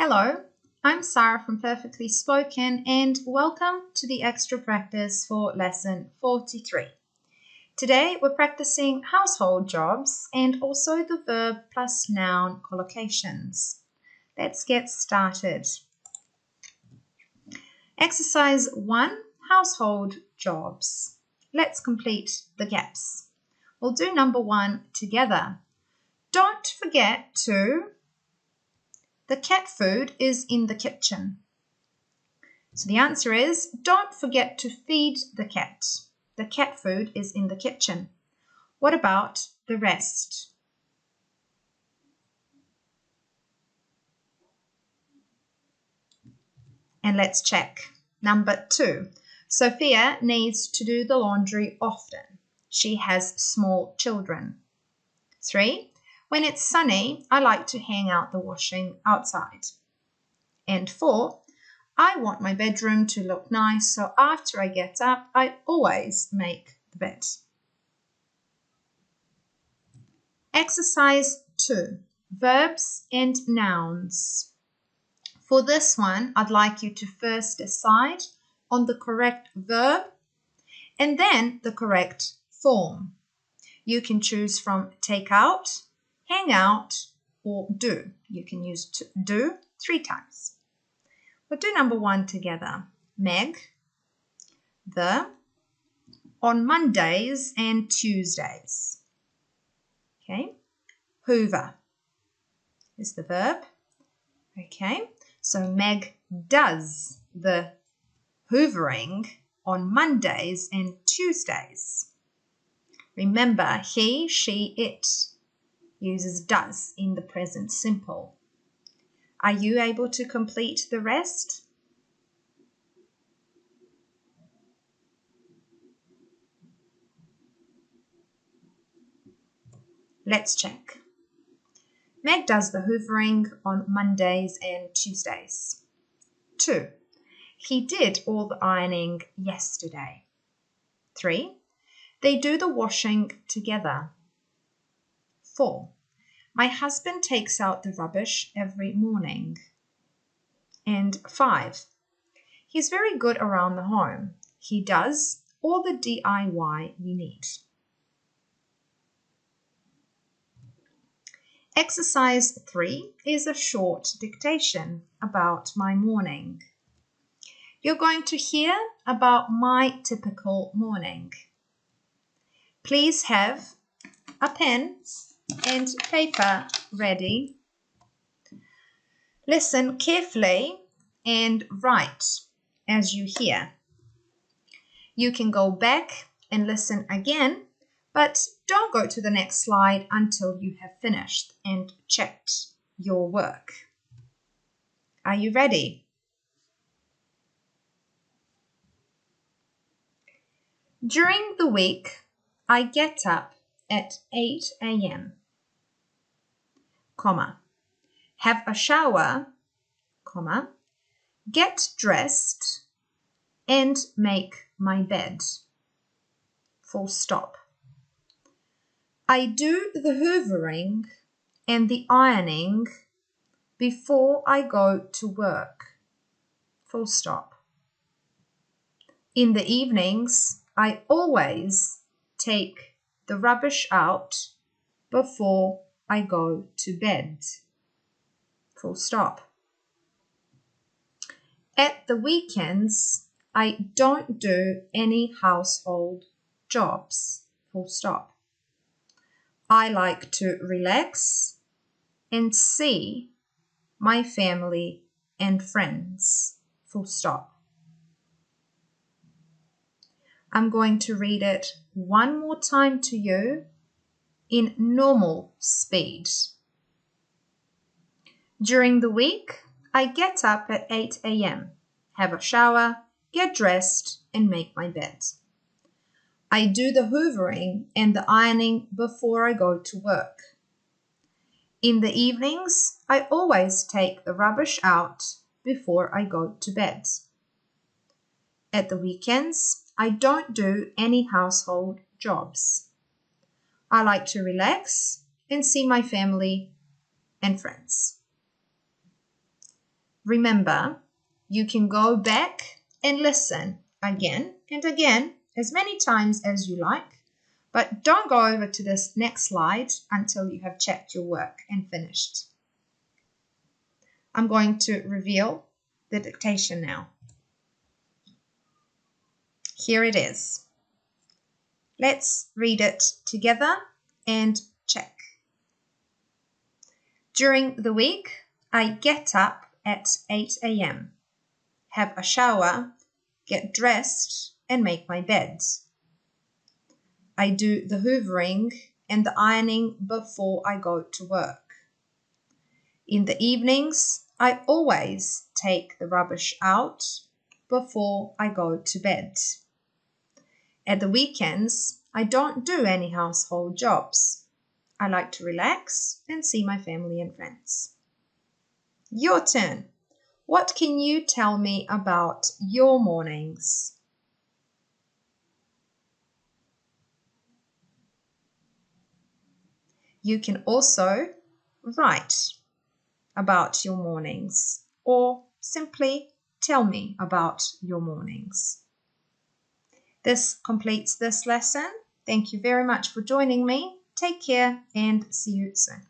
Hello, I'm Sarah from Perfectly Spoken and welcome to the extra practice for lesson 43. Today we're practicing household jobs and also the verb plus noun collocations. Let's get started. Exercise 1, household jobs. Let's complete the gaps. We'll do number 1 together. Don't forget to... The cat food is in the kitchen. So the answer is, don't forget to feed the cat. The cat food is in the kitchen. What about the rest? And let's check. Number 2. Sophia needs to do the laundry often. She has small children. 3. When it's sunny, I like to hang out the washing outside. And 4. I want my bedroom to look nice, so after I get up, I always make the bed. Exercise 2. Verbs and nouns. For this one, I'd like you to first decide on the correct verb and then the correct form. You can choose from take out, hang out, or do. You can use do 3 times. We'll do number 1 together. Meg, the, on Mondays and Tuesdays. Okay. Hoover is the verb. Okay. So Meg does the hoovering on Mondays and Tuesdays. Remember, he, she, it uses does in the present simple. Are you able to complete the rest? Let's check. Meg does the hoovering on Mondays and Tuesdays. 2. He did all the ironing yesterday. 3. They do the washing together. 4. My husband takes out the rubbish every morning. And 5. He's very good around the home. He does all the DIY we need. Exercise 3 is a short dictation about my morning. You're going to hear about my typical morning. Please have a pen and paper ready. Listen carefully and write as you hear. You can go back and listen again, but don't go to the next slide until you have finished and checked your work. Are you ready? During the week, I get up at 8 a.m., have a shower, get dressed, and make my bed, full stop. I do the hoovering and the ironing before I go to work, full stop. In the evenings, I always take the rubbish out before I go to bed, full stop. At the weekends, I don't do any household jobs, full stop. I like to relax and see my family and friends, full stop. I'm going to read it one more time to you in normal speed. During the week, I get up at 8 a.m., have a shower, get dressed, and make my bed. I do the hoovering and the ironing before I go to work. In the evenings, I always take the rubbish out before I go to bed. At the weekends, I don't do any household jobs. I like to relax and see my family and friends. Remember, you can go back and listen again and again as many times as you like, but don't go over to this next slide until you have checked your work and finished. I'm going to reveal the dictation now. Here it is. Let's read it together and check. During the week, I get up at 8 a.m., have a shower, get dressed, and make my bed. I do the hoovering and the ironing before I go to work. In the evenings, I always take the rubbish out before I go to bed. At the weekends, I don't do any household jobs. I like to relax and see my family and friends. Your turn. What can you tell me about your mornings? You can also write about your mornings or simply tell me about your mornings. This completes this lesson. Thank you very much for joining me. Take care and see you soon.